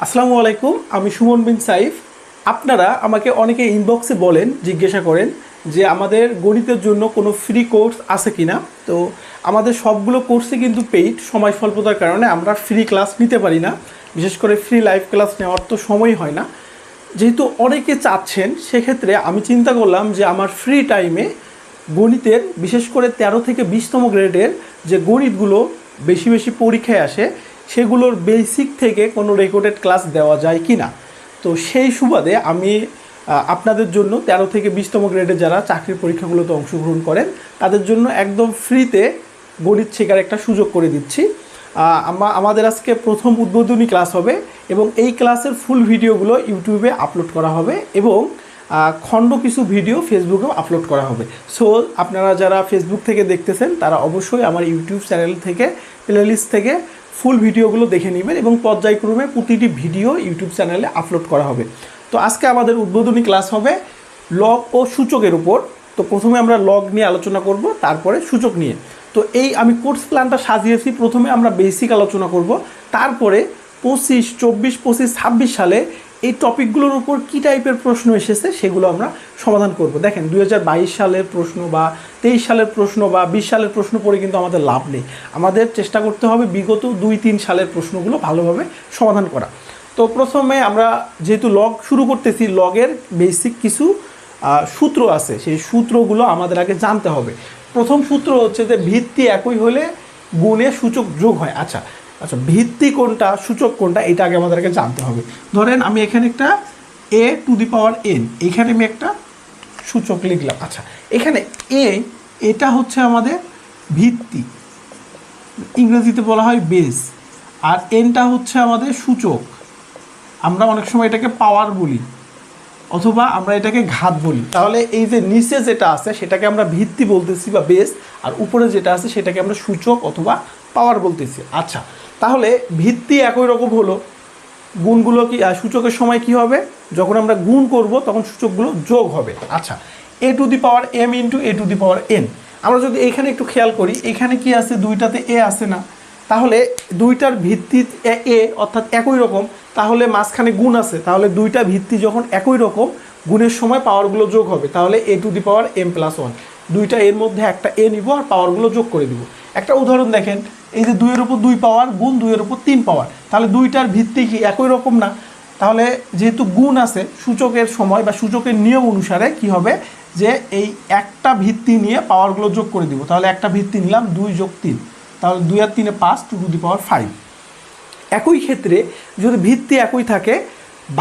আসসালামু আলাইকুম, আমি সুমন বিন সাইফ। আপনারা আমাকে অনেকে ইনবক্সে বলেন, জিজ্ঞাসা করেন যে আমাদের গণিতের জন্য কোনো ফ্রি কোর্স আছে কি না। তো আমাদের সবগুলো কোর্সই কিন্তু পেইড, সময় স্বল্পতার কারণে আমরা ফ্রি ক্লাস নিতে পারি না। বিশেষ করে ফ্রি লাইভ ক্লাস নেওয়ার তো সময় হয় না। যেহেতু অনেকে চাচ্ছেন, সেক্ষেত্রে আমি চিন্তা করলাম যে আমার ফ্রি টাইমে গণিতের বিশেষ করে 13 থেকে 20তম গ্রেডের যে গণিতগুলো বেশি বেশি পরীক্ষায় আসে সেগুলোর বেসিক থেকে কোনো রেকর্ডেড ক্লাস দেওয়া যায় কি না। তো সেই সুবাদে আমি আপনাদের জন্য 13 থেকে 20তম গ্রেডে যারা চাকরির পরীক্ষাগুলোতে অংশগ্রহণ করেন তাদের জন্য একদম ফ্রিতে গণিত শেখার একটা সুযোগ করে দিচ্ছি। আমাদের আজকে প্রথম উদ্বোধনী ক্লাস হবে এবং এই ক্লাসের ফুল ভিডিওগুলো ইউটিউবে আপলোড করা হবে এবং খণ্ড কিছু ভিডিও ফেসবুকেও আপলোড করা হবে। সো আপনারা যারা ফেসবুক থেকে দেখতেছেন তারা অবশ্যই আমার ইউটিউব চ্যানেল থেকে প্লেলিস্ট থেকে ফুল ভিডিওগুলো দেখে নেবেন এবং পর্যায়ক্রমে প্রতিটি ভিডিও ইউটিউব চ্যানেলে আপলোড করা হবে। তো আজকে আমাদের উদ্বোধনী ক্লাস হবে লগ ও সূচকের উপর। তো প্রথমে আমরা লগ নিয়ে আলোচনা করব, তারপরে সূচক নিয়ে। তো এই আমি কোর্স প্ল্যানটা সাজিয়েছি, প্রথমে আমরা বেসিক আলোচনা করব, তারপরে 25, 24, 25, 26 সালে এই টপিকগুলোর উপর কী টাইপের প্রশ্ন এসেছে সেগুলো আমরা সমাধান করব। দেখেন 2022 সালের প্রশ্ন বা 23 সালের প্রশ্ন বা 20 সালের প্রশ্ন পড়ে কিন্তু আমাদের লাভ নেই। আমাদের চেষ্টা করতে হবে বিগত 2-3 সালের প্রশ্নগুলো ভালোভাবে সমাধান করা। তো প্রথমে আমরা যেহেতু লগ শুরু করতেছি, লগের বেসিক কিছু সূত্র আছে, সেই সূত্রগুলো আমাদের আগে জানতে হবে। প্রথম সূত্র হচ্ছে যে ভিত্তি একই হলে গুণে সূচক যোগ হয়। আচ্ছা, ভিত্তি কোনটা, সূচক কোনটা, এটা আগে আমাদেরকে জানতে হবে। ধরেন আমি এখানে একটা a⁴n, এখানে আমি একটা সূচক লিখলাম। আচ্ছা, এখানে এটা হচ্ছে আমাদের ভিত্তি, ইংরেজিতে বলা হয় বেস, আর এনটা হচ্ছে আমাদের সূচক। আমরা অনেক সময় এটাকে পাওয়ার বলি অথবা আমরা এটাকে ঘাত বলি। তাহলে এই যে নিচে যেটা আছে সেটাকে আমরা ভিত্তি বলতেছি বা বেস, আর উপরে যেটা আছে সেটাকে আমরা সূচক অথবা পাওয়ার বলতেছি। আচ্ছা, তাহলে ভিত্তি একই রকম হলো, গুণগুলো কি সূচকের সময় কি হবে, যখন আমরা গুণ করব তখন সূচকগুলো যোগ হবে। আচ্ছা, a⁴m ইন্টু a⁴n। আমরা যদি এখানে একটু খেয়াল করি, এখানে কি আছে, দুইটাতে এ আছে না, তাহলে দুইটার ভিত্তি এ অর্থাৎ একই রকম, তাহলে মাঝখানে গুণ আছে, তাহলে দুইটা ভিত্তি যখন একই রকম গুণের সময় পাওয়ারগুলো যোগ হবে। তাহলে a⁴m+1, দুইটা এর মধ্যে একটা এ নিব আর পাওয়ারগুলো যোগ করে দিব। একটা উদাহরণ দেখেন, এই যে 2 এর উপর 2 পাওয়ার গুণ 2 এর উপর 3 পাওয়ার, তাহলে দুইটার ভিত্তি কি একই রকম না? তাহলে যেহেতু গুণ আছে, সূচকের সময় বা সূচকের নিয়ম অনুসারে কি হবে যে এই একটা ভিত্তি নিয়ে পাওয়ারগুলো যোগ করে দিব। তাহলে একটা ভিত্তি নিলাম 2 + 3, তাহলে 2 আর 3 5, 2⁵। একই ক্ষেত্রে যদি ভিত্তি একই থাকে,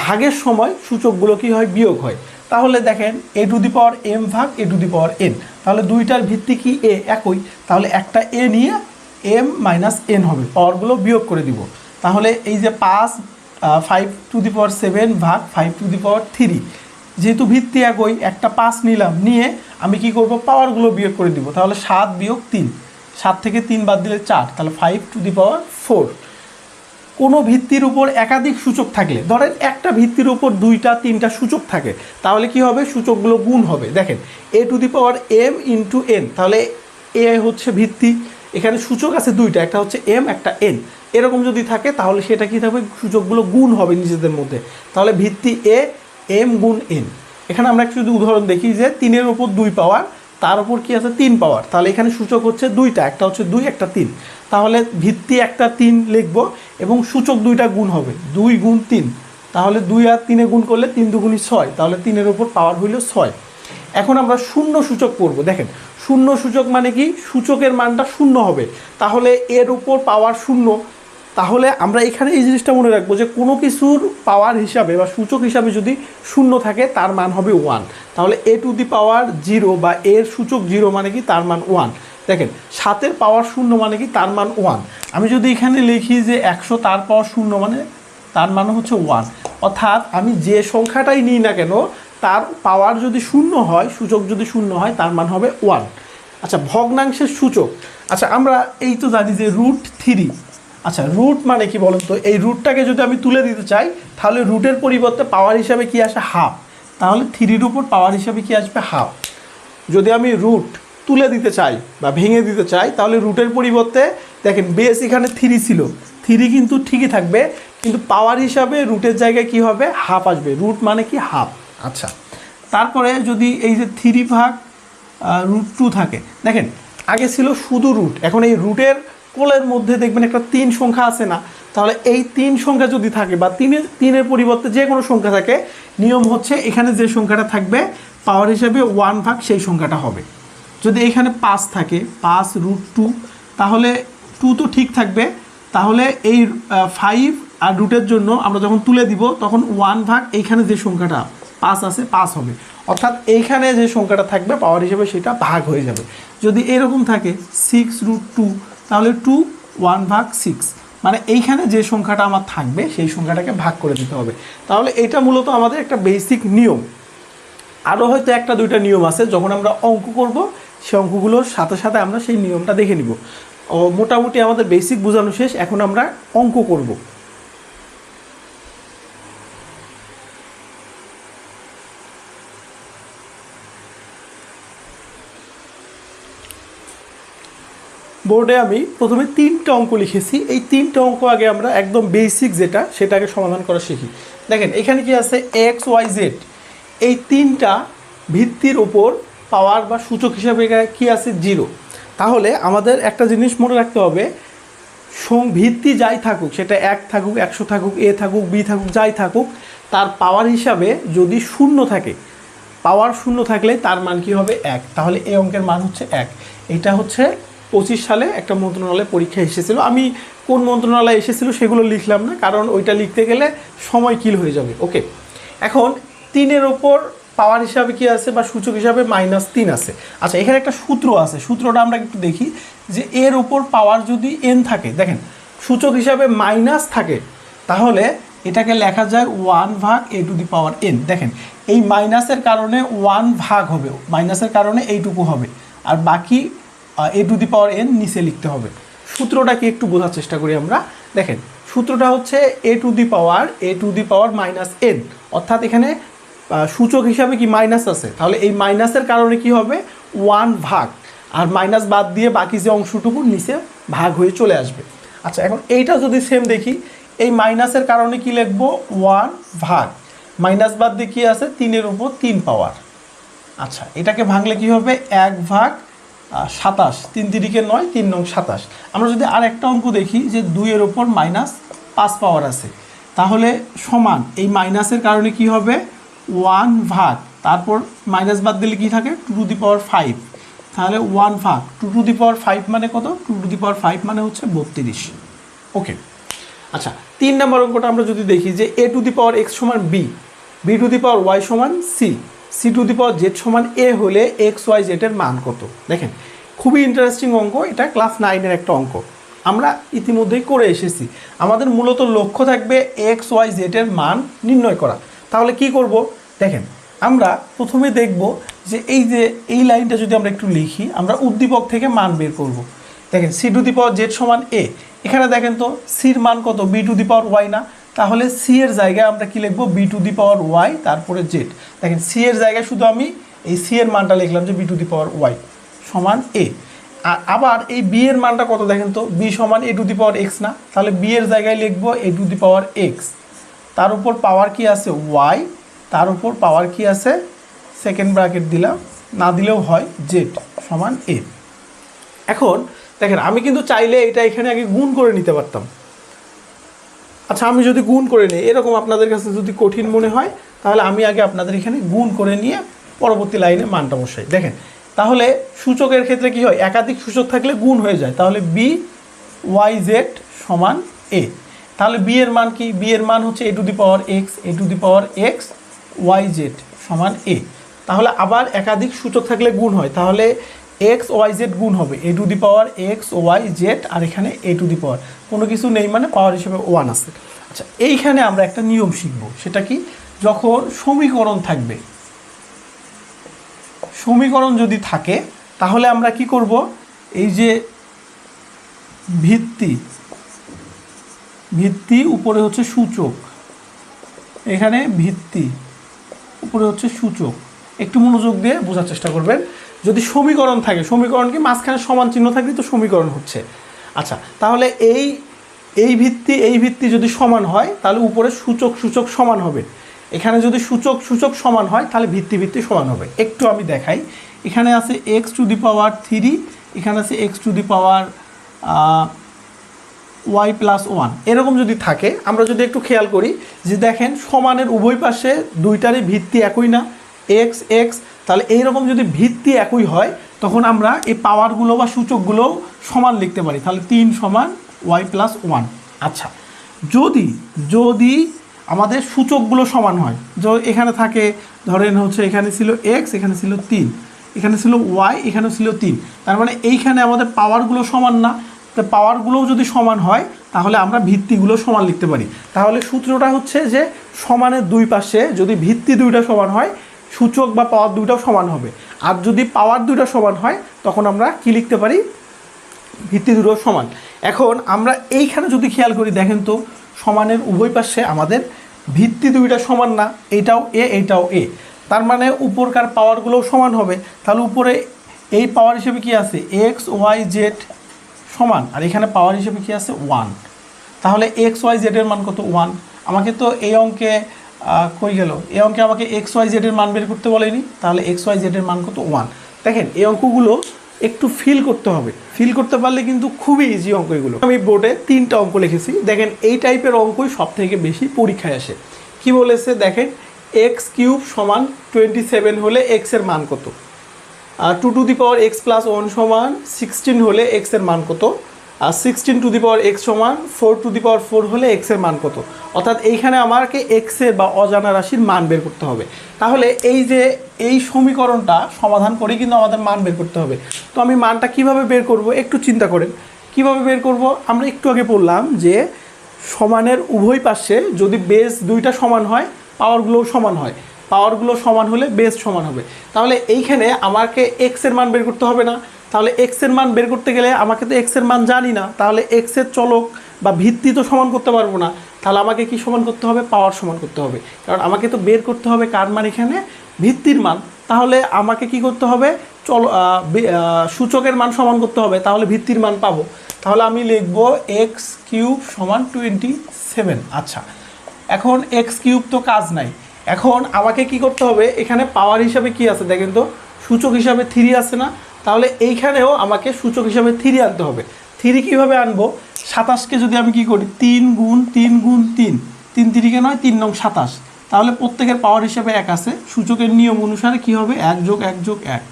ভাগের সময় সূচকগুলো কি হয়, বিয়োগ হয়। তাহলে দেখেন a⁴m ভাগ a⁴n, তাহলে দুইটার ভিত্তি কি এ একই, তাহলে একটা এ নিয়ে m-n হবে, পাওয়ারগুলো বিয়োগ করে দিব। তাহলে এই যে 5⁵ ভাগ 5⁵, যেহেতু ভিত্তি একই, একটা 5 নিলাম, নিয়ে আমি কি করব, পাওয়ারগুলো বিয়োগ করে দিব। তাহলে 7 - 3, 7 থেকে 3 বাদ দিলে 4, তাহলে 5⁴। কোনো ভিত্তির উপর একাধিক সূচক থাকলে, ধরেন একটা ভিত্তির উপর 2-3টা সূচক থাকে, তাহলে কি হবে, সূচকগুলো গুণ হবে। দেখেন a⁴m ইন্টু n, তাহলে এ হচ্ছে ভিত্তি, এখানে সূচক আছে দুইটা, একটা হচ্ছে m, একটা n, এরকম যদি থাকে তাহলে সেটা কি থাকবে, সূচকগুলো গুণ হবে নিজেদের মধ্যে। তাহলে ভিত্তি এ, m গুণ n। এখানে আমরা একটু যদি উদাহরণ দেখি যে 3-এর উপর 2 পাওয়ার, তার উপর কি আছে 3 পাওয়ার, তাহলে এখানে সূচক হচ্ছে দুইটা, একটা হচ্ছে 2, একটা 3, তাহলে ভিত্তি একটা 3 লিখব এবং সূচক দুইটা গুণ হবে, 2 গুণ 3, তাহলে 2 আর 3-এ গুণ করলে 3 দুগুণী 6, তাহলে 3-এর উপর পাওয়ার হইল 6। এখন আমরা শূন্য সূচক পড়ব। দেখেন শূন্য সূচক মানে কি, সূচকের মানটা শূন্য হবে, তাহলে এর উপর পাওয়ার শূন্য। তাহলে আমরা এখানে এই জিনিসটা মনে রাখবো যে কোনো কিছুর পাওয়ার হিসাবে বা সূচক হিসাবে যদি শূন্য থাকে তার মান হবে 1। তাহলে a⁴0 বা এর সূচক 0 মানে কি, তার মান 1। দেখেন 7-এর পাওয়ার 0 মানে কি, তার মান 1। আমি যদি এখানে লিখি যে 100, তার পাওয়ার 0 মানে তার মান হচ্ছে 1। অর্থাৎ আমি যে সংখ্যাটাই নিই না কেন, তার পাওয়ার যদি 0 হয়, সূচক যদি 0 হয়, তার মান হবে 1। আচ্ছা, ভগ্নাংশের সূচক। আচ্ছা, আমরা এই তো জানি যে √3। আচ্ছা, রুট মানে কি বলুন তো, এই রুটটাকে যদি আমি তুলে দিতে চাই তাহলে রুটের পরিবর্তে পাওয়ার হিসাবে কি আসে, হাফ। তাহলে 3-র উপর পাওয়ার হিসাবে কি আসবে, হাফ। যদি আমি রুট তুলে দিতে চাই বা ভেঙে দিতে চাই, তাহলে রুটের পরিবর্তে দেখেন বেস এখানে 3 ছিল, 3 কিন্তু ঠিকই থাকবে, কিন্তু পাওয়ার হিসাবে রুটের জায়গায় কি হবে, হাফ আসবে। রুট মানে কি, হাফ। আচ্ছা, তারপরে যদি এই যে 3/√2 থাকে, দেখেন আগে ছিল শুধু রুট, এখন এই রুটের কোলের মধ্যে দেখবেন একটা 3 সংখ্যা আছে না, তাহলে এই 3 সংখ্যা যদি থাকে বা তিনের পরিবর্তে যে কোনো সংখ্যা থাকে, নিয়ম হচ্ছে এখানে যে সংখ্যাটা থাকবে পাওয়ার হিসাবে 1/, সেই সংখ্যাটা হবে। যদি এখানে 5 থাকে, 5√2, তাহলে 2 তো ঠিক থাকবে, তাহলে এই 5 আর রুটের জন্য আমরা যখন তুলে দিব তখন 1/, এইখানে যে সংখ্যাটা 5 আছে 5 হবে, অর্থাৎ এইখানে যে সংখ্যাটা থাকবে পাওয়ার হিসেবে সেটা ভাগ হয়ে যাবে। যদি এরকম থাকে 6√2, তাহলে 2 1/6, মানে এইখানে যে সংখ্যাটা আমার থাকবে সেই সংখ্যাটাকে ভাগ করে দিতে হবে। তাহলে এটা মূলত আমাদের একটা বেসিক নিয়ম। আরও হয়তো একটা দুইটা নিয়ম আছে, যখন আমরা অঙ্ক করব সেই অঙ্কগুলোর সাথে সাথে আমরা সেই নিয়মটা দেখে নিব। মোটামুটি আমাদের বেসিক বোঝানো শেষ, এখন আমরা অঙ্ক করব। বোর্ডে আমি প্রথমে 3টা অঙ্ক লিখেছি। এই 3টা অঙ্ক আগে আমরা একদম বেসিক যেটা সেটাকে সমাধান করা শিখি। দেখেন এখানে কি আছে, এক্স ওয়াই জেড, এই 3টা ভিত্তির ওপর পাওয়ার বা সূচক হিসাবে কি আছে, 0। তাহলে আমাদের একটা জিনিস মনে রাখতে হবে, ভিত্তি যাই থাকুক, সেটা 1 থাকুক, 100 থাকুক, এ থাকুক, বি থাকুক, যাই থাকুক, তার পাওয়ার হিসাবে যদি 0 থাকে, পাওয়ার 0 থাকলে তার মান কি হবে, 1। তাহলে এই অঙ্কের মান হচ্ছে 1। এটা হচ্ছে 25 সালে একটা মন্ত্রণালয়ে পরীক্ষা এসেছিল। আমি কোন মন্ত্রণালয়ে এসেছিল সেগুলো লিখলাম না, কারণ ওইটা লিখতে গেলে সময় কিল হয়ে যাবে। ওকে, এখন 3-এর ওপর পাওয়ার হিসাবে কি আছে বা সূচক হিসাবে -3 আছে। আচ্ছা, এখানে একটা সূত্র আছে, সূত্রটা আমরা একটু দেখি যে এর ওপর পাওয়ার যদি n থাকে, দেখেন সূচক হিসাবে মাইনাস থাকে, তাহলে এটাকে লেখা যায় 1/(a⁴n)। দেখেন এই মাইনাসের কারণে 1 হবে, মাইনাসের কারণে এইটুকু হবে, আর বাকি a⁴n নিচে লিখতে হবে। সূত্রটাকে একটু বোঝার চেষ্টা করি আমরা। দেখেন সূত্রটা হচ্ছে a⁻n, অর্থাৎ এখানে সূচক হিসাবে কি মাইনাস আছে, তাহলে এই মাইনাসের কারণে কি হবে, 1/, আর মাইনাস বাদ দিয়ে বাকি যে অংশটুকু নিচে ভাগ হয়ে চলে আসবে। আচ্ছা, এখন এইটা যদি সেম দেখি, এই মাইনাসের কারণে কি লিখবো, 1/, মাইনাস বাদ দিয়ে কি আছে, 3-এর উপর 3 পাওয়ার। আচ্ছা, এটাকে ভাঙলে কি হবে, 1/27, 3 তিরিকে 9, 3 নং 27। আমরা যদি আর একটা অঙ্ক দেখি যে 2-এর ওপর -5 পাওয়ার আছে, তাহলে সমান এই মাইনাসের কারণে কি হবে, 1/, তারপর মাইনাস বাদ দিলে কি থাকে, 2^5, তাহলে 1/, 2^5 মানে কত, 2^5 মানে হচ্ছে 32। ওকে, আচ্ছা 3 নম্বর অঙ্কটা আমরা যদি দেখি যে a⁴x সমান b, b⁴y সমান c, c⁴z সমান a হলে x y z এর মান কত। দেখেন খুবই ইন্টারেস্টিং অঙ্ক, এটা ক্লাস 9-এর একটা অঙ্ক, আমরা ইতিমধ্যেই করে এসেছি। আমাদের মূলত লক্ষ্য থাকবে x y z এর মান নির্ণয় করা। তাহলে কি করব, দেখেন আমরা প্রথমে দেখব যে এই লাইনটা যদি আমরা একটু লিখি, আমরা উদ্দীপক থেকে মান বের করব। দেখেন c⁴z সমান a, এখানে দেখেন তো সির মান কত, b⁴y না, তাহলে সি এর জায়গায় আমরা কি লিখবো, b⁴y তারপরে z। দেখেন সি এর জায়গায় শুধু আমি এই সি এর মানটা লিখলাম যে b⁴y সমান a। আর আবার এই বি এর মানটা কত, দেখেন তো b সমান a⁴x না, তাহলে বি এর জায়গায় লিখবো a⁴x, তার উপর পাওয়ার কি আছে y, তার উপর পাওয়ার কি আছে, সেকেন্ড ব্র্যাকেট দিলাম, না দিলেও হয় z সমান a। এখন দেখেন আমি কিন্তু চাইলে এটা এখানে আগে গুণ করে নিতে পারতাম। আচ্ছা, আমি যদি গুণ করে নিই, এরকম আপনাদের কাছে যদি কঠিন মনে হয়, তাহলে আমি আগে আপনাদের এখানে গুণ করে নিয়ে পরবর্তী লাইনে মানটা বসাই। দেখেন তাহলে সূচকের ক্ষেত্রে কি হয়, একাধিক সূচক থাকলে গুণ হয়ে যায়, তাহলে b(y(z) সমান a। তাহলে b এর মান কি, b এর মান হচ্ছে a⁴x y(z) সমান a। তাহলে আবার একাধিক সূচক থাকলে গুণ হয়, তাহলে x y z গুণ হবে a⁴x y z, আর এখানে a⁴, কোনো কিছু নেই মানে পাওয়ার হিসেবে 1 আছে। আচ্ছা, এইখানে আমরা একটা নিয়ম শিখব, সেটা কি, যখন সমীকরণ থাকবে, সমীকরণ যদি থাকে তাহলে আমরা কি করব, এই যে ভিত্তি উপরে হচ্ছে সূচক, এখানে ভিত্তি উপরে হচ্ছে সূচক, একটু মনোযোগ দিয়ে বোঝার চেষ্টা করবেন। যদি সমীকরণ থাকে, সমীকরণ কি মাঝখানে সমান চিহ্ন থাকলে তো সমীকরণ হচ্ছে। আচ্ছা, তাহলে এই এই ভিত্তি যদি সমান হয় তাহলে উপরে সূচক সূচক সমান হবে। এখানে যদি সূচক সূচক সমান হয় তাহলে ভিত্তি ভিত্তি সমান হবে। একটু আমি দেখাই, এখানে আছে এক্স টু দি পাওয়ার 3, এখানে আছে x to the power y plus 1, এরকম যদি থাকে আমরা যদি একটু খেয়াল করি যে দেখেন সমানের উভয় পাশে দুইটারই ভিত্তি একই না, এক্স এক্স, তাহলে এইরকম যদি ভিত্তি একই হয় তখন আমরা এই পাওয়ারগুলো বা সূচকগুলোও সমান লিখতে পারি। তাহলে 3 সমান ওয়াই প্লাস 1। আচ্ছা, যদি যদি আমাদের সূচকগুলো সমান হয়, এখানে থাকে ধরেন হচ্ছে এখানে ছিল এক্স, এখানে ছিল 3, এখানে ছিল ওয়াই, এখানে ছিল 3, তার মানে এইখানে আমাদের পাওয়ারগুলো সমান না, তো পাওয়ারগুলোও যদি সমান হয় তাহলে আমরা ভিত্তিগুলো সমান লিখতে পারি। তাহলে সূত্রটা হচ্ছে যে সমানের দুই পাশে যদি ভিত্তি দুইটা সমান হয় সূচক বা পাওয়ার দুইটাও সমান হবে, আর যদি পাওয়ার দুইটা সমান হয় তখন আমরা কি লিখতে পারি, ভিত্তি দুটো সমান। এখন আমরা এইখানে যদি খেয়াল করি দেখেন তো সমানের উভয় পাশে আমাদের ভিত্তি দুইটা সমান না, এইটাও এ এইটাও এ, তার মানে উপরকার পাওয়ারগুলোও সমান হবে। তাহলে উপরে এই পাওয়ার হিসেবে কি আছে এক্স ওয়াই জেড সমান, আর এখানে পাওয়ার হিসেবে কি আছে 1। তাহলে এক্স ওয়াই জেডের মান কত 1। আমাকে তো এই অঙ্কে কই গেল, এই অঙ্কে আমাকে এক্স ওয়াই জেডের মান বের করতে বলেনি, তাহলে এক্স ওয়াই জেডের মান কত 1। দেখেন এই অঙ্কগুলো একটু ফিল করতে হবে, ফিল করতে পারলে কিন্তু খুবই ইজি অঙ্ক এগুলো। আমি বোর্ডে 3টা অঙ্ক লিখেছি, দেখেন এই টাইপের অঙ্কই সব থেকে বেশি পরীক্ষায় আসে। কি বলেছে দেখেন, এক্স কিউব সমান 27 হলে এক্সের মান কত, 2 two the power x plus 1 সমান 16 হলে এক্সের মান কত, আর 16 টু দি পাওয়ার এক্স সমান 4 টু দি পাওয়ার 4 হলে এক্সের মান কত। অর্থাৎ এইখানে আমাকে এক্সের বা অজানা রাশির মান বের করতে হবে। তাহলে এই যে এই সমীকরণটা সমাধান করে কিন্তু আমাদের মান বের করতে হবে। তো আমি মানটা কিভাবে বের করব একটু চিন্তা করেন, কিভাবে বের করব। আমরা একটু আগে বললাম যে সমানের উভয় পাশে যদি বেস দুইটা সমান হয় পাওয়ারগুলোও সমান হয়, পাওয়ারগুলো সমান হলে বেস সমান হবে। তাহলে এইখানে আমাকে এক্সের মান বের করতে হবে না, তাহলে এক্সের মান বের করতে গেলে আমাকে তো এক্সের মান জানি না, তাহলে এক্সের চলক বা ভিত্তি তো সমান করতে পারবো না, তাহলে আমাকে কি সমান করতে হবে, পাওয়ার সমান করতে হবে। কারণ আমাকে তো বের করতে হবে কার মান, এখানে ভিত্তির মান। তাহলে আমাকে কি করতে হবে, সূচকের মান সমান করতে হবে, তাহলে ভিত্তির মান পাবো। তাহলে আমি লিখবো এক্স কিউব সমান 27। আচ্ছা, এখন এক্স কিউব তো কাজ নাই, এখন আমাকে কি করতে হবে, এখানে পাওয়ার হিসাবে কি আছে দেখেন তো, সূচক হিসাবে 3 আছে না, তাহলে এইখানেও আমাকে সূচক হিসাবে 3 আনতে হবে। 3 কীভাবে আনবো, 27কে যদি আমি কি করি 3 গুণ 3 গুণ 3, 3 3কে নয় 3 নং 27, তাহলে প্রত্যেকের পাওয়ার হিসাবে 1 আছে, সূচকের নিয়ম অনুসারে কি হবে 1 যোগ 1 যোগ 1,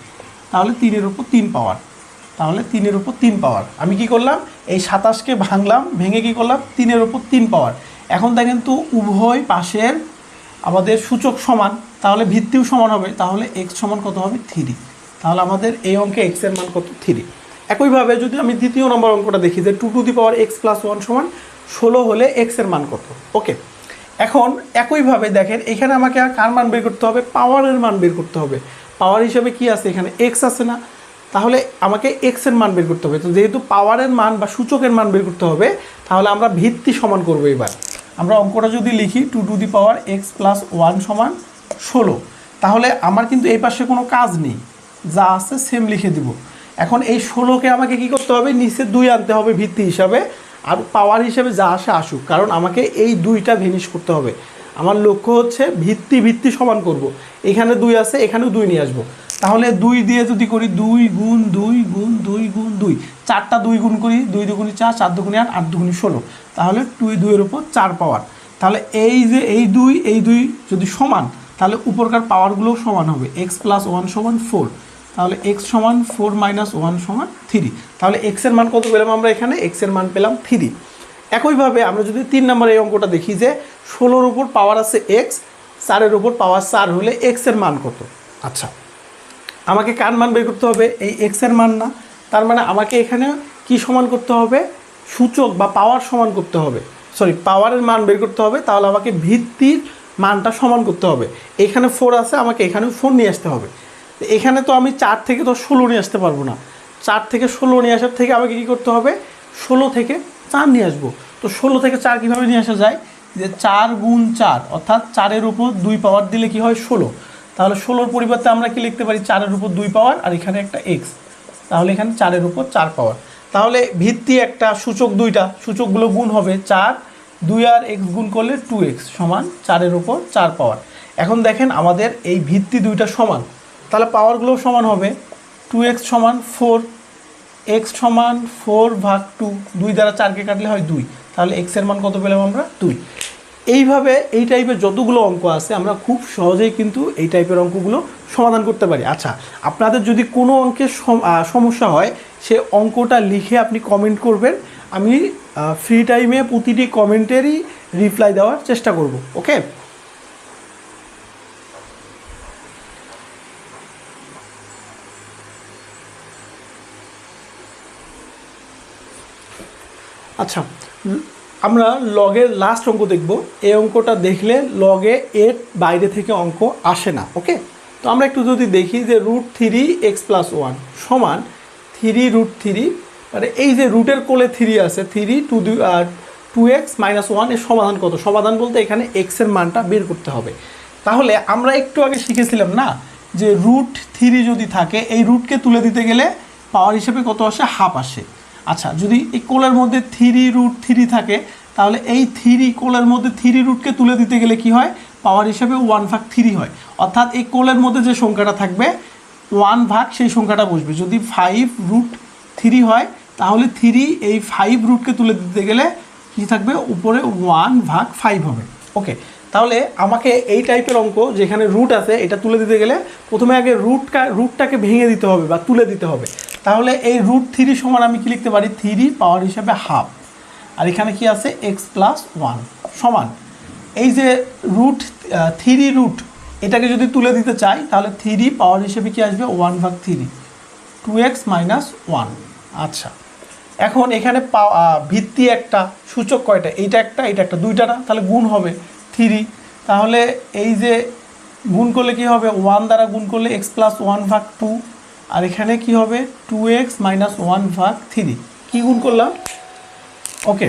তাহলে 3-এর উপর 3 পাওয়ার, তাহলে 3-এর উপর 3 পাওয়ার। আমি কি করলাম, এই 27কে ভাঙলাম, ভেঙে কি করলাম 3-এর উপর 3 পাওয়ার। এখন দেখেন তো উভয় পাশের আমাদের সূচক সমান, তাহলে ভিত্তিও সমান হবে, তাহলে এক্স সমান কত হবে 3। তাহলে আমাদের এই অঙ্কে এক্সের মান কত 3। একইভাবে যদি আমি দ্বিতীয় নম্বর অঙ্কটা দেখি যে 2 two the power x plus 1 সমান 16 হলে এক্সের মান কত। ওকে, এখন একইভাবে দেখেন এখানে আমাকে আর কার মান বের করতে হবে, পাওয়ারের মান বের করতে হবে। পাওয়ার হিসাবে কি আছে, এখানে এক্স আছে না, তাহলে আমাকে এক্সের মান বের করতে হবে। তো যেহেতু পাওয়ারের মান বা সূচকের মান বের করতে হবে, তাহলে আমরা ভিত্তি সমান করবো। এবার আমরা অঙ্কটা যদি লিখি 2 two the power x plus 1 সমান 16, তাহলে আমার কিন্তু এই পাশে কোনো কাজ নেই, যা আছে সেম লিখে দিব। এখন এই 16কে আমাকে কি করতে হবে, নিচে 2 আনতে হবে ভিত্তি হিসাবে, আর পাওয়ার হিসেবে যা আসে আসুক, কারণ আমাকে এই 2টা ভেনিশ করতে হবে। আমার লক্ষ্য হচ্ছে ভিত্তি ভিত্তি সমান করব। এখানে 2 আছে, এখানেও 2 নিয়ে আসবো। তাহলে 2 দিয়ে যদি করি 2 গুণ 2 গুণ 2 গুণ 2, 4টা 2 গুণ করি, 2 দুগুণে 4, 4 দুগুণে 8, 8 দুগুণে 16, তাহলে 2-এর উপর 4 পাওয়ার। তাহলে এই যে এই 2 যদি সমান, তাহলে উপরকার পাওয়ারগুলোও সমান হবে। এক্স প্লাস 1 সমান 4, তাহলে এক্স সমান 4 মাইনাস 1 সমান 3। তাহলে এক্সের মান কত পেলাম আমরা, এখানে এক্সের মান পেলাম 3। একইভাবে আমরা যদি 3 নম্বর এই অঙ্কটা দেখি যে 16-র উপর পাওয়ার আছে এক্স, 4-এর উপর পাওয়ার 4 হলে এক্সের মান কত। আচ্ছা, আমাকে কার মান বের করতে হবে, এই এক্সের মান না, তার মানে আমাকে এখানে কি সমান করতে হবে, সূচক বা পাওয়ার সমান করতে হবে, পাওয়ারের মান বের করতে হবে। তাহলে আমাকে ভিত্তির মানটা সমান করতে হবে। এখানে 4 আছে, আমাকে এখানেও 4 নিয়ে আসতে হবে। এখানে তো আমি 4 থেকে তো 16 নিয়ে আসতে পারবো না, 4 থেকে 16 নিয়ে আসার থেকে আমাকে কী করতে হবে, 16 থেকে 4 নিয়ে আসবো। তো 16 থেকে 4 কীভাবে নিয়ে আসা যায়, যে 4 গুণ 4, অর্থাৎ 4-এর উপর 2 পাওয়ার দিলে কি হয় 16। তাহলে 16-র পরিবর্তে আমরা কি লিখতে পারি, 4-এর উপর 2 পাওয়ার আর এখানে একটা এক্স, তাহলে এখানে 4-এর উপর 4 পাওয়ার। তাহলে ভিত্তি একটা, সূচক দুইটা, সূচকগুলো গুণ হবে 4, 2 আর x গুণ করলে 2x সমান 4-এর উপর 4 পাওয়ার। এখন দেখেন আমাদের এই ভিত্তি দুইটা সমান, তাহলে পাওয়ারগুলো সমান হবে। 2x সমান 4, x সমান 4 ভাগ 2, 2 দ্বারা 4কে কাটলে হয় 2, তাহলে x এর মান কত পেলাম আমরা? 2। এইভাবে এই টাইপের যতগুলো অঙ্ক আছে আমরা খুব সহজেই কিন্তু এই টাইপের অঙ্কগুলো সমাধান করতে পারি। আচ্ছা, আপনাদের যদি কোনো অঙ্কের সমস্যা হয় সে অঙ্কটা লিখে আপনি কমেন্ট করবেন, আমি ফ্রি টাইমে প্রতিটি কমেন্টেরই রিপ্লাই দেওয়ার চেষ্টা করব। ওকে, আচ্ছা আমরা লগের লাস্ট অঙ্ক দেখব। এই অঙ্কটা দেখলে লগে এর বাইরে থেকে অঙ্ক আসে না। ওকে, তো আমরা একটু যদি দেখি যে √3x+1 সমান 3√3, মানে এই যে রুটের কোলে 3 আছে, 2x - 1 এর সমাধান কত? সমাধান বলতে এখানে x এর মানটা বের করতে হবে। তাহলে আমরা একটু আগে শিখেছিলাম না যে √3 যদি থাকে এই রুটকে তুলে দিতে গেলে পাওয়ার হিসেবে কত আসে? হাফ আসে। আচ্ছা, যদি এই কোলের মধ্যে 3√3 থাকে তাহলে এই 3 কোলের মধ্যে 3 রুটকে তুলে দিতে গেলে কি হয়? পাওয়ার হিসেবে 1/3 হয়। অর্থাৎ এই কোলের মধ্যে যে সংখ্যাটা থাকবে 1 ভাগ সেই সংখ্যাটা বসবে। যদি 5√3 হয় তাহলে 3 এই 5 রুটকে তুলে দিতে গেলে কি থাকবে? উপরে 1/5 হবে। ওকে, তাহলে আমাকে এই টাইপের অঙ্ক যেখানে রুট আছে এটা তুলে দিতে গেলে প্রথমে আগে রুটটাকে ভেঙে দিতে হবে বা তুলে দিতে হবে। তাহলে এই √3 সমান আমি কি লিখতে পারি? 3 পাওয়ার হিসাবে হাফ, আর এখানে কি আছে? x+1 সমান এই যে √3 এটাকে যদি তুলে দিতে চাই তাহলে 3 পাওয়ার হিসেবে কি আসবে? 1/3, 2x - 1। আচ্ছা, এখন এখানে ভিত্তি একটা, সূচক কয়টা? এইটা একটা, এটা একটা, দুইটা না, তাহলে গুণ হবে 3। তাহলে এই যে গুণ করলে কি হবে? 1 দ্বারা গুণ করলে x+1/2, আর এখানে কি হবে? 2x - 1/3। কি গুণ করলাম? ওকে,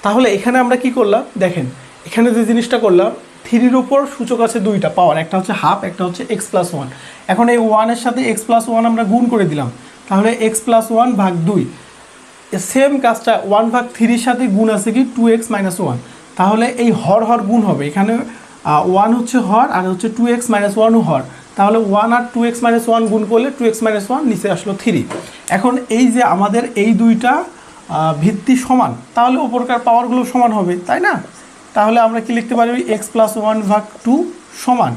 তাহলে এখানে আমরা কি করলাম দেখেন, এখানে যে জিনিসটা করলাম 3-র উপর সূচক আছে দুইটা পাওয়ার, একটা হচ্ছে হাফ, একটা হচ্ছে x+1। এখন এই 1-এর সাথে x+1 আমরা গুণ করে দিলাম, তাহলে x+1/2। সেম কাজটা 1/3-র সাথে গুণ আছে কি? 2x - 1। তাহলে এই হর গুণ হবে, এখানে 1 হচ্ছে হর আর হচ্ছে 2x - 1ও হর, তাহলে 1 আর 2x - 1 গুণ করলে 2x - 1 নিচে আসলো 3। এখন এই যে আমাদের এই দুইটা ভিত্তি সমান, তাহলে উপরকার পাওয়ারগুলো সমান হবে, তাই না? তাহলে আমরা কি লিখতে পারি? x+1/2 সমান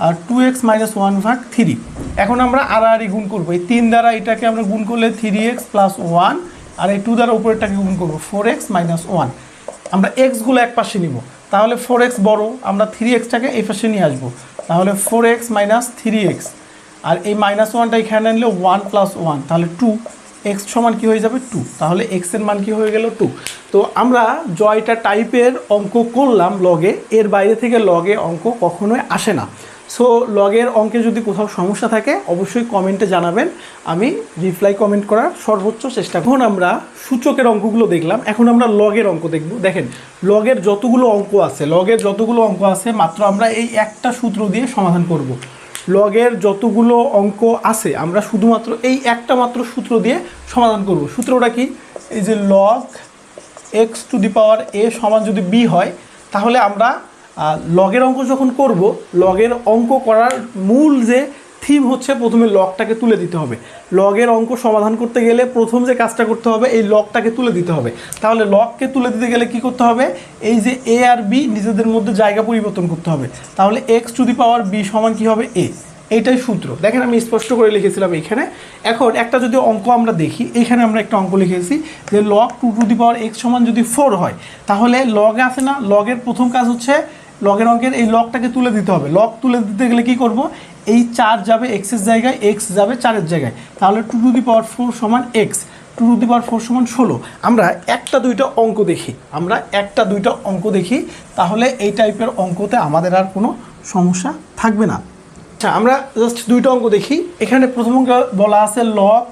আর 2x - 1/3। এখন আমরা আড়াআড়ি গুণ করবো, এই 3 দ্বারা এটাকে আমরা গুণ করলে 3x+1, আর এই 2 দ্বারা উপরেরটাকে গুণ করবো 4x - 1। আমরা xগুলো এক পাশে নিব, তাহলে 4x বড়, আমরা 3xটাকে এই পাশে নিয়ে আসবো, তাহলে 4x - 3x, আর এই -1টা এখানে আনলে 1 + 1, তাহলে 2, x সমান কি হয়ে যাবে? 2। তাহলে x এর মান কি হয়ে গেল? 2। তো আমরা জয়টা টাইপের অঙ্ক করলাম লগে, এর বাইরে থেকে লগে অঙ্ক কখনোই আসে না। সো লগের অঙ্কে যদি কোথাও সমস্যা থাকে অবশ্যই কমেন্টে জানাবেন, আমি রিপ্লাই কমেন্ট করার সর্বোচ্চ চেষ্টা। এখন আমরা সূচকের অঙ্কগুলো দেখলাম, এখন আমরা লগের অঙ্ক দেখব। দেখেন লগের যতগুলো অঙ্ক আছে মাত্র আমরা এই একটা সূত্র দিয়ে সমাধান করব। লগের যতগুলো অঙ্ক আছে আমরা শুধুমাত্র এই একটা মাত্র সূত্র দিয়ে সমাধান করব। সূত্রটা কি? এই যে log x⁴ সমান যদি b হয়, তাহলে আমরা লগের অঙ্ক যখন করব, লগের অঙ্ক করার মূল যে থিম হচ্ছে প্রথমে লগটাকে তুলে দিতে হবে। লগের অঙ্ক সমাধান করতে গেলে প্রথম যে কাজটা করতে হবে এই লগটাকে তুলে দিতে হবে। তাহলে লগকে তুলে দিতে গেলে কি করতে হবে? এই যে a আর b নিজেদের মধ্যে জায়গা পরিবর্তন করতে হবে, তাহলে x⁴b সমান কি হবে? a। এইটাই সূত্র। দেখেন আমি স্পষ্ট করে লিখেছিলাম এখানে। এখন একটা যদি অঙ্ক আমরা দেখি, এইখানে আমরা একটা অঙ্ক লিখেছি যে log 2x সমান যদি 4 হয়, তাহলে লগ আছে না, লগের প্রথম কাজ হচ্ছে লগের অঙ্কের এই লগটাকে তুলে দিতে হবে। লগ তুলে দিতে গেলে কি করব? এই 4 যাবে এক্সের জায়গায়, এক্স যাবে 4-এর জায়গায়, তাহলে 2⁴ সমান x, 2⁴ সমান 16। আমরা একটা দুইটা অঙ্ক দেখি, তাহলে এই টাইপের অঙ্কতে আমাদের আর কোনো সমস্যা থাকবে না। আচ্ছা, আমরা জাস্ট দুইটা অঙ্ক দেখি। এখানে প্রথম অঙ্ক বলা আছে log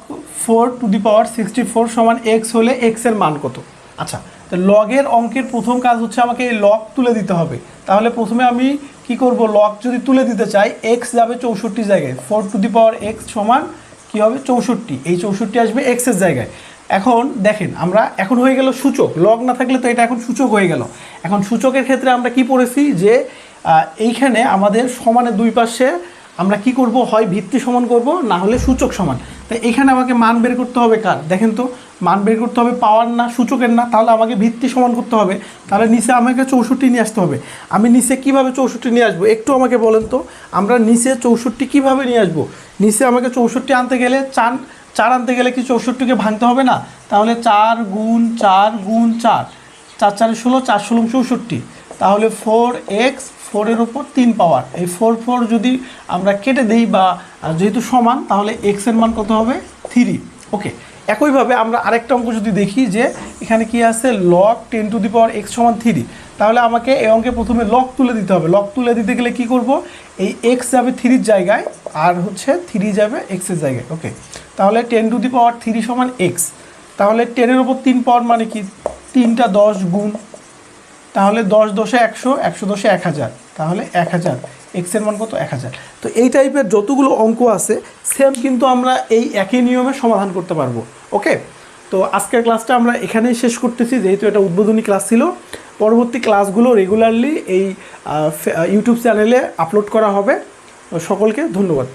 4⁴ সমান x হলে x এর মান কত? আচ্ছা, তো লগের অঙ্কের প্রথম কাজ হচ্ছে আমাকে এই লগ তুলে দিতে হবে। তাহলে প্রথমে আমি কি করব, লগ যদি তুলে দিতে চাই এক্স যাবে 64 জায়গায়, 4x সমান কী হবে 64, এই 64 আসবে এক্সের জায়গায়। এখন দেখেন আমরা এখন হয়ে গেল সূচক, লগ না থাকলে তো এটা এখন সূচক হয়ে গেল। এখন সূচকের ক্ষেত্রে আমরা কি পড়েছি যে এইখানে আমাদের সমানের দুই পাশে আমরা কি করব, হয় ভিত্তি সমান করব, না হলে সূচক সমান। তাই এখানে আমাকে মান বের করতে হবে কার, দেখেন তো মান বের করতে হবে পাওয়ার না সূচকের না, তাহলে আমাকে ভিত্তি সমান করতে হবে। তাহলে নিচে আমাকে 64 নিয়ে আসতে হবে। আমি নিচে কিভাবে 64 নিয়ে আসবো একটু আমাকে বলেন তো, আমরা নিচে 64 কিভাবে নিয়ে আসবো? নিচে আমাকে 64 আনতে গেলে 4 আনতে গেলে কি 64কে ভাঙতে হবে না? তাহলে 4 গুণ 4 গুণ 4, 4 4 16, 4 16 64, তাহলে 4x, 4-এর ওপর 3 পাওয়ার, এই 4 যদি আমরা কেটে দিই বা যেহেতু সমান, তাহলে x এর মান কত হবে 3। ওকে, একইভাবে আমরা আরেকটা অঙ্ক যদি দেখি যে এখানে কি আছে log 10⁻x সমান 3, তাহলে আমাকে এই অঙ্কে প্রথমে লগ তুলে দিতে হবে। লগ তুলে দিতে গেলে কি করব, এই x যাবে 3-র জায়গায় আর হচ্ছে 3 যাবে x-এর জায়গায়। ওকে, তাহলে 10⁻³ সমান x, তাহলে 10-এর ওপর 3 পাওয়ার মানে কি 3টা 10 গুণ, তাহলে 10 10-এ 100, 100 10-এ 1000, তাহলে 1000, এক্সের মান কত 1000। তো এই টাইপের যতগুলো অঙ্ক আছে সেম কিন্তু আমরা এই একই নিয়মে সমাধান করতে পারবো। ওকে, তো আজকের ক্লাসটা আমরা এখানেই শেষ করতেছি, যেহেতু এটা উদ্বোধনী ক্লাস ছিল। পরবর্তী ক্লাসগুলো রেগুলারলি এই ইউটিউব চ্যানেলে আপলোড করা হবে। সকলকে ধন্যবাদ।